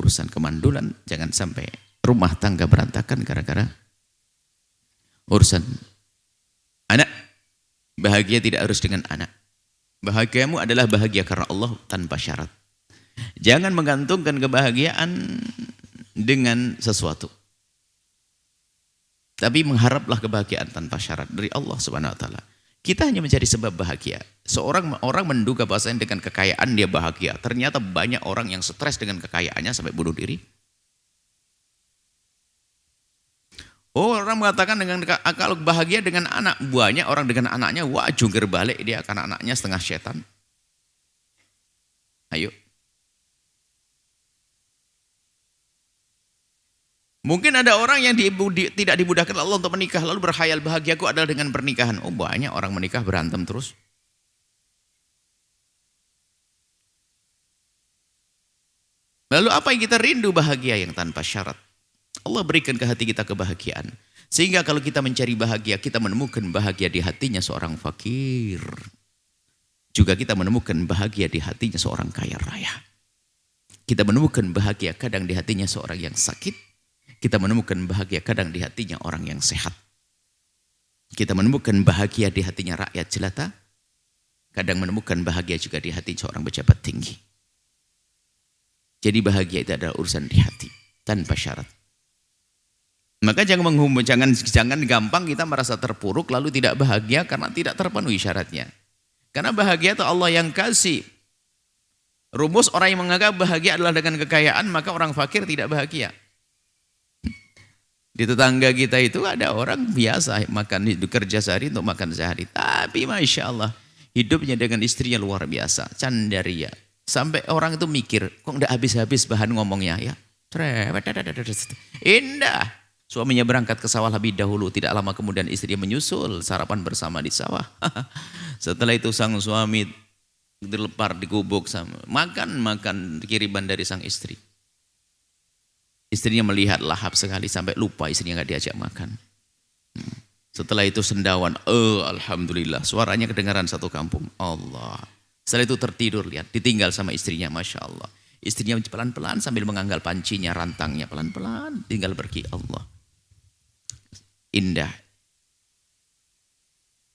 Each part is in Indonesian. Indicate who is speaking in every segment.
Speaker 1: urusan kemandulan, jangan sampai rumah tangga berantakan gara-gara urusan anak. Bahagia tidak harus dengan anak. Bahagiamu adalah bahagia karena Allah tanpa syarat. Jangan menggantungkan kebahagiaan dengan sesuatu. Tapi mengharaplah kebahagiaan tanpa syarat dari Allah Subhanahu wa taala. Kita hanya mencari sebab bahagia. Orang menduga bahwasanya dengan kekayaan dia bahagia. Ternyata banyak orang yang stres dengan kekayaannya sampai bunuh diri. Orang mengatakan kalau bahagia dengan anak, banyak orang dengan anaknya, wah jungkir balik dia karena anaknya setengah setan. Ayo. Mungkin ada orang yang tidak dimudahkan Allah untuk menikah, lalu berkhayal bahagiaku adalah dengan pernikahan. Oh banyak orang menikah berantem terus. Lalu apa yang kita rindu? Bahagia yang tanpa syarat. Allah berikan ke hati kita kebahagiaan. Sehingga kalau kita mencari bahagia, kita menemukan bahagia di hatinya seorang fakir. Juga kita menemukan bahagia di hatinya seorang kaya raya. Kita menemukan bahagia kadang di hatinya seorang yang sakit. Kita menemukan bahagia kadang di hatinya orang yang sehat. Kita menemukan bahagia di hatinya rakyat jelata. Kadang menemukan bahagia juga di hati seorang pejabat tinggi. Jadi bahagia itu adalah urusan di hati, tanpa syarat. Maka jangan gampang kita merasa terpuruk lalu tidak bahagia karena tidak terpenuhi syaratnya. Karena bahagia itu Allah yang kasih. Rumus orang yang menganggap bahagia adalah dengan kekayaan, maka orang fakir tidak bahagia. Di tetangga kita itu ada orang biasa kerja sehari untuk makan sehari. Tapi Masya Allah, hidupnya dengan istrinya luar biasa, candaria. Sampai orang itu mikir, kok enggak habis-habis bahan ngomongnya ya. Indah. Suaminya berangkat ke sawah lebih dahulu, tidak lama kemudian istrinya menyusul, sarapan bersama di sawah. Setelah itu sang suami dilepar di gubuk sama makan kiriman dari sang istri. Istrinya melihat lahap sekali sampai lupa istrinya nggak diajak makan. Setelah itu sendawan, alhamdulillah, suaranya kedengaran satu kampung. Allah. Setelah itu tertidur, lihat, ditinggal sama istrinya, Masya Allah. Istrinya pelan-pelan sambil menganggal pancinya, rantangnya pelan-pelan, tinggal pergi. Allah. Indah.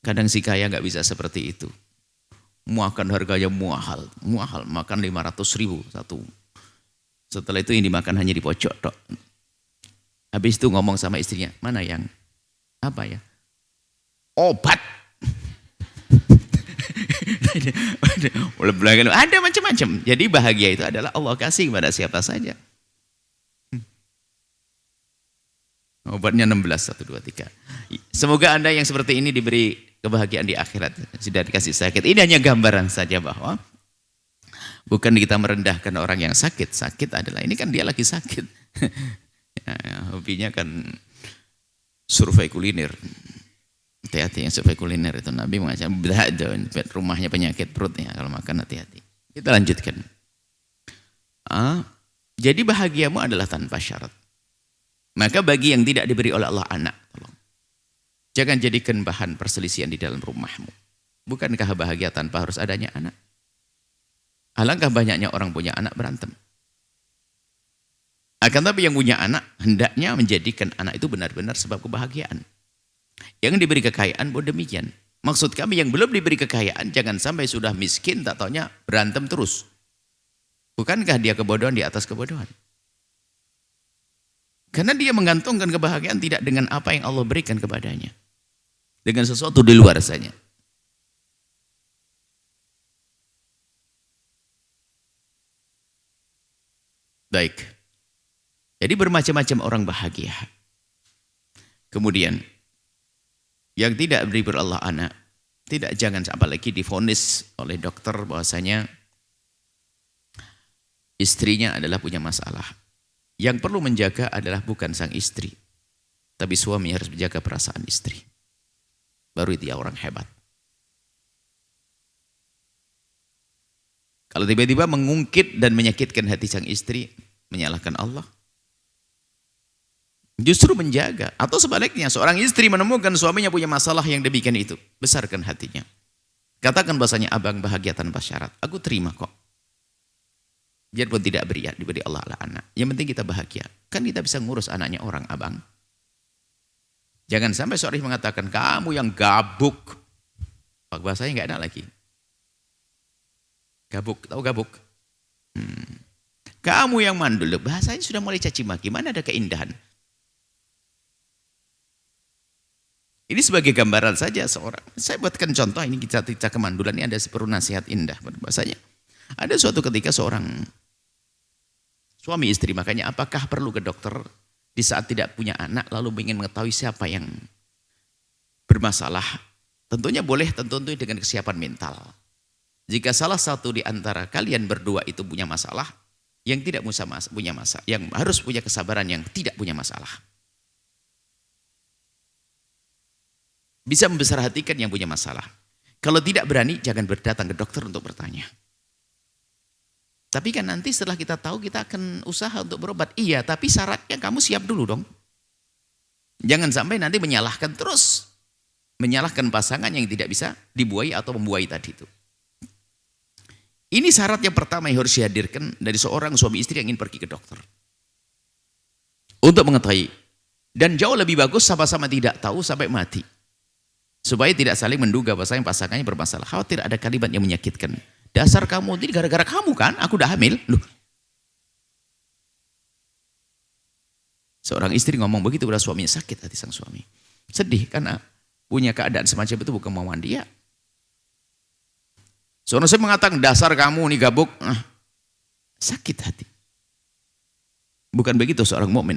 Speaker 1: Kadang si kaya nggak bisa seperti itu. Makan harganya mahal, makan 500.000 satu. Setelah itu yang dimakan hanya di pojok tok. Habis itu ngomong sama istrinya, mana yang apa ya? Obat. Ada macam-macam. Jadi bahagia itu adalah Allah kasih kepada siapa saja. Obatnya 16, 1, 2, 3. Semoga Anda yang seperti ini diberi kebahagiaan di akhirat. Sudah dikasih sakit. Ini hanya gambaran saja bahwa bukan kita merendahkan orang yang sakit. Sakit adalah, ini kan dia lagi sakit. Hobinya kan survei kuliner. Hati-hati yang survei kuliner itu. Nabi mengajak, rumahnya penyakit perutnya. Kalau makan hati-hati. Kita lanjutkan. Jadi bahagiamu adalah tanpa syarat. Maka bagi yang tidak diberi oleh Allah anak, tolong. Jangan jadikan bahan perselisihan di dalam rumahmu. Bukankah bahagia tanpa harus adanya anak? Alangkah banyaknya orang punya anak berantem. Akan tapi yang punya anak, hendaknya menjadikan anak itu benar-benar sebab kebahagiaan. Yang diberi kekayaan pun demikian. Maksud kami yang belum diberi kekayaan, jangan sampai sudah miskin, tak taunya berantem terus. Bukankah dia kebodohan di atas kebodohan? Karena dia menggantungkan kebahagiaan tidak dengan apa yang Allah berikan kepadanya. Dengan sesuatu di luar saja. Baik. Jadi bermacam-macam orang bahagia. Kemudian, yang tidak diberi Allah anak, jangan apalagi divonis oleh dokter bahwasanya istrinya adalah punya masalah. Yang perlu menjaga adalah bukan sang istri, tapi suami harus menjaga perasaan istri. Baru dia orang hebat. Kalau tiba-tiba mengungkit dan menyakitkan hati sang istri, menyalahkan Allah, justru menjaga. Atau sebaliknya, seorang istri menemukan suaminya punya masalah yang demikian itu, besarkan hatinya. Katakan bahasanya, abang bahagia tanpa syarat, aku terima kok. Biarpun tidak diberi Allah ala anak. Yang penting kita bahagia. Kan kita bisa ngurus anaknya orang, abang. Jangan sampai seorang mengatakan, kamu yang gabuk. Pak bahasanya nggak enak lagi. Gabuk, tahu gabuk? Kamu yang mandul. Bahasanya sudah mulai caci maki. Mana ada keindahan? Ini sebagai gambaran saja seorang. Saya buatkan contoh, ini kita kemandulan, ini ada seperti nasihat indah. Bahasanya, ada suatu ketika seorang suami istri, makanya apakah perlu ke dokter di saat tidak punya anak lalu ingin mengetahui siapa yang bermasalah? Tentunya boleh, tentu dengan kesiapan mental. Jika salah satu di antara kalian berdua itu punya masalah, yang tidak punya masalah, yang harus punya kesabaran yang tidak punya masalah. Bisa membesar hatikan yang punya masalah. Kalau tidak berani, jangan berdatang ke dokter untuk bertanya. Tapi kan nanti setelah kita tahu, kita akan usaha untuk berobat. Iya, tapi syaratnya kamu siap dulu dong. Jangan sampai nanti menyalahkan terus. Menyalahkan pasangan yang tidak bisa dibuai atau membuai tadi itu. Ini syarat yang pertama yang harus dihadirkan dari seorang suami istri yang ingin pergi ke dokter. Untuk mengetahui. Dan jauh lebih bagus sama-sama tidak tahu sampai mati. Supaya tidak saling menduga pasangannya bermasalah. Khawatir ada kalimat yang menyakitkan. Dasar kamu, ini gara-gara kamu kan, aku udah hamil. Loh. Seorang istri ngomong begitu pada suaminya, sakit hati sang suami. Sedih karena punya keadaan semacam itu bukan kemauan dia. Seorang saya mengatakan, dasar kamu nih gabuk. Sakit hati. Bukan begitu seorang mukmin.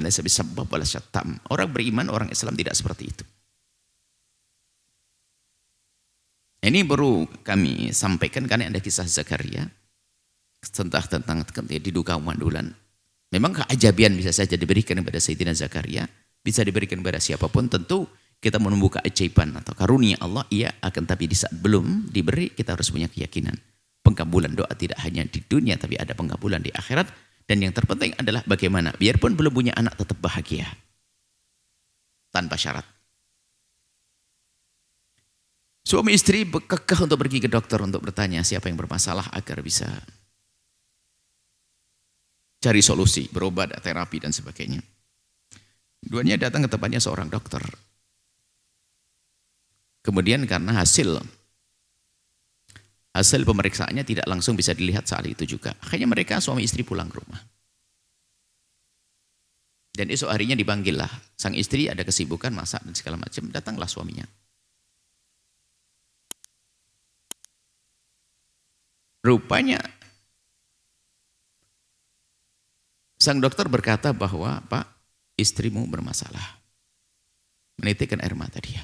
Speaker 1: Orang beriman, orang Islam tidak seperti itu. Ini baru kami sampaikan karena ada kisah Zakaria tentang diduga mandulan. Memang keajabian bisa saja diberikan kepada Sayyidina Zakaria, bisa diberikan kepada siapapun. Tentu kita menunggu keajaiban atau karunia Allah, iya, akan tapi di saat belum diberi kita harus punya keyakinan. Pengkabulan doa tidak hanya di dunia tapi ada pengkabulan di akhirat. Dan yang terpenting adalah bagaimana biarpun belum punya anak tetap bahagia tanpa syarat. Suami istri kekeh untuk pergi ke dokter untuk bertanya siapa yang bermasalah agar bisa cari solusi, berobat, terapi dan sebagainya. Duanya datang ke tempatnya seorang dokter. Kemudian karena hasil pemeriksaannya tidak langsung bisa dilihat saat itu juga. Akhirnya mereka suami istri pulang ke rumah. Dan esok harinya dipanggillah. Sang istri ada kesibukan masak dan segala macam. Datanglah suaminya. Rupanya sang dokter berkata bahwa Pak, istrimu bermasalah. Menitikkan air mata dia.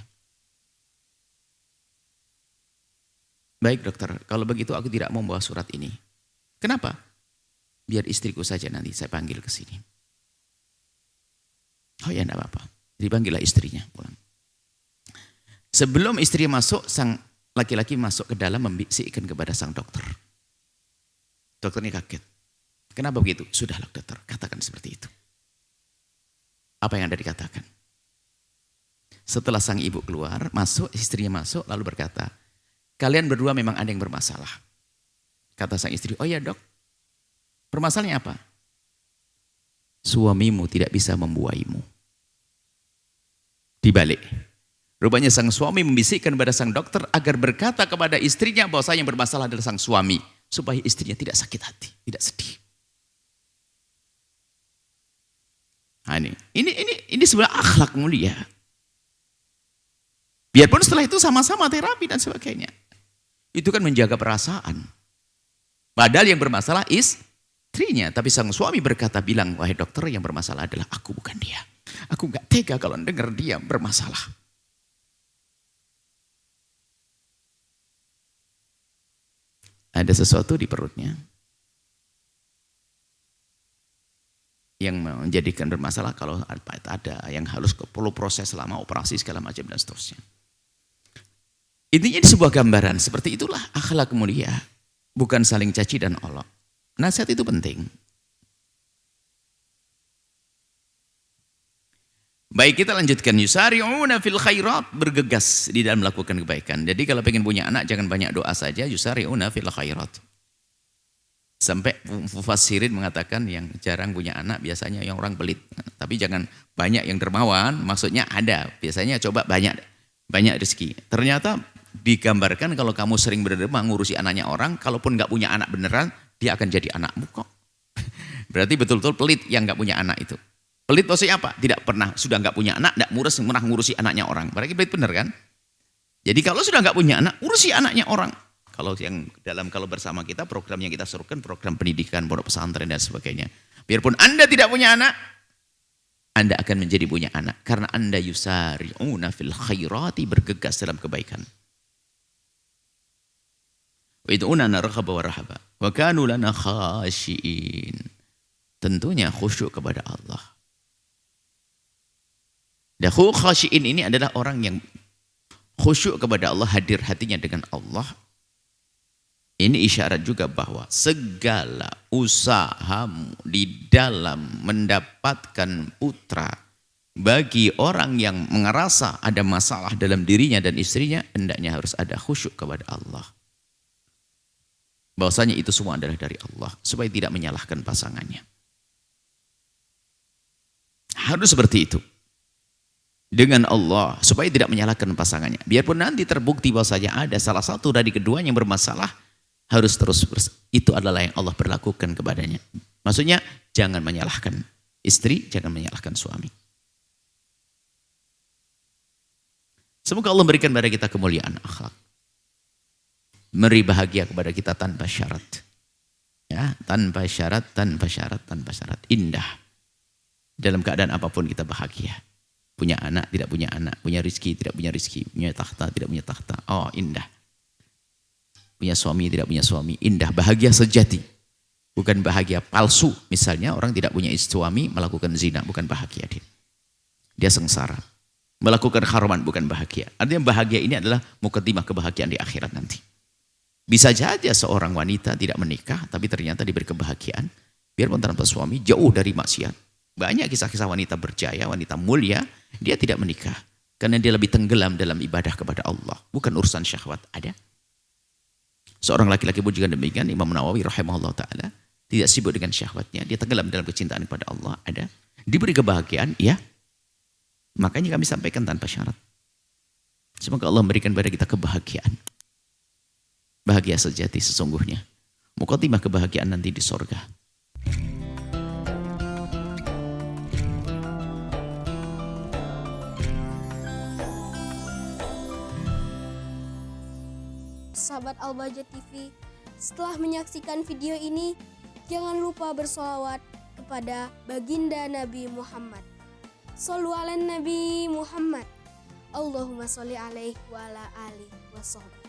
Speaker 1: Baik dokter, kalau begitu aku tidak mau membawa surat ini. Kenapa? Biar istriku saja nanti saya panggil ke sini. Oh ya enggak apa-apa. Dipanggillah istrinya pulang. Sebelum istri masuk, sang laki-laki masuk ke dalam membisikkan kepada sang dokter. Dokternya kaget. Kenapa begitu? Sudahlah dokter, katakan seperti itu. Apa yang Anda dikatakan? Setelah sang ibu keluar, masuk, istrinya masuk, lalu berkata, kalian berdua memang ada yang bermasalah. Kata sang istri, oh ya dok, permasalahannya apa? Suamimu tidak bisa membuaimu. Dibalik. Rupanya sang suami membisikkan kepada sang dokter agar berkata kepada istrinya bahwa yang bermasalah adalah sang suami. Supaya istrinya tidak sakit hati, tidak sedih. Nah ini sebenarnya akhlak mulia. Biarpun setelah itu sama-sama terapi dan sebagainya. Itu kan menjaga perasaan. Padahal yang bermasalah istrinya. Tapi sang suami berkata bilang, wahai dokter yang bermasalah adalah aku bukan dia. Aku gak tega kalau dengar dia bermasalah. Ada sesuatu di perutnya yang menjadikan bermasalah kalau ada yang harus perlu proses lama, operasi segala macam dan seterusnya. Intinya di sebuah gambaran seperti itulah akhlak mulia, bukan saling caci dan olok. Nasihat itu penting. Baik, kita lanjutkan. Yusari'una fil khairat, bergegas di dalam melakukan kebaikan. Jadi kalau pengen punya anak jangan banyak doa saja, yusari'una fil khairat. Sampai mufassirin mengatakan yang jarang punya anak biasanya yang orang pelit. Tapi jangan banyak yang dermawan, maksudnya ada. Biasanya coba banyak rezeki. Ternyata digambarkan kalau kamu sering berderma ngurusi anaknya orang, kalaupun nggak punya anak beneran, dia akan jadi anakmu kok. Berarti betul-betul pelit yang nggak punya anak itu. Pelit maksudnya apa? Tidak pernah, sudah nggak punya anak, nggak pernah ngurusi anaknya orang. Berarti pelit bener kan? Jadi kalau sudah nggak punya anak, urusi anaknya orang. Kalau bersama kita program yang kita serukan, program pendidikan, pondok pesantren dan sebagainya. Biarpun Anda tidak punya anak, Anda akan menjadi punya anak karena Anda yusari'una fil khairati, bergegas dalam kebaikan. Wa id'unana raghaba wa rahaba wa kanu lana khashiin. Tentunya khusyuk kepada Allah. Dan khashiin ini adalah orang yang khusyuk kepada Allah, hadir hatinya dengan Allah. Ini isyarat juga bahwa segala usahamu di dalam mendapatkan putra bagi orang yang merasa ada masalah dalam dirinya dan istrinya, hendaknya harus ada khusyuk kepada Allah. Bahwasanya itu semua adalah dari Allah, supaya tidak menyalahkan pasangannya. Harus seperti itu. Dengan Allah, supaya tidak menyalahkan pasangannya. Biarpun nanti terbukti bahwasanya ada salah satu dari keduanya yang bermasalah, harus terus itu adalah yang Allah berlakukan kepadanya. Maksudnya jangan menyalahkan istri, jangan menyalahkan suami. Semoga Allah memberikan kepada kita kemuliaan akhlak, memberi bahagia kepada kita tanpa syarat, ya, tanpa syarat, indah. Dalam keadaan apapun kita bahagia. Punya anak, tidak punya anak, punya rizki, tidak punya rizki, punya takhta, tidak punya takhta. Oh, indah. Punya suami, tidak punya suami, indah, bahagia sejati. Bukan bahagia palsu. Misalnya orang tidak punya suami, melakukan zina, bukan bahagia dia. Dia sengsara. Melakukan haraman, bukan bahagia. Artinya bahagia ini adalah mukaddimah kebahagiaan di akhirat nanti. Bisa saja seorang wanita tidak menikah, tapi ternyata diberi kebahagiaan. Biarpun tanpa suami, jauh dari maksiat. Banyak kisah-kisah wanita berjaya, wanita mulia, dia tidak menikah. Karena dia lebih tenggelam dalam ibadah kepada Allah. Bukan urusan syahwat, ada. Seorang laki-laki pun juga demikian, Imam Nawawi rahimahullah ta'ala, tidak sibuk dengan syahwatnya, dia tenggelam dalam kecintaan kepada Allah, ada. Diberi kebahagiaan, ya. Makanya kami sampaikan tanpa syarat. Semoga Allah memberikan kepada kita kebahagiaan. Bahagia sejati sesungguhnya. Mukaddimah kebahagiaan nanti di sorga.
Speaker 2: Sahabat Al-Bahjah TV, setelah menyaksikan video ini, jangan lupa bersolawat kepada baginda Nabi Muhammad. Shollu ala Nabi Muhammad. Allahumma sholli alaihi wa ala alihi wa sahbihi.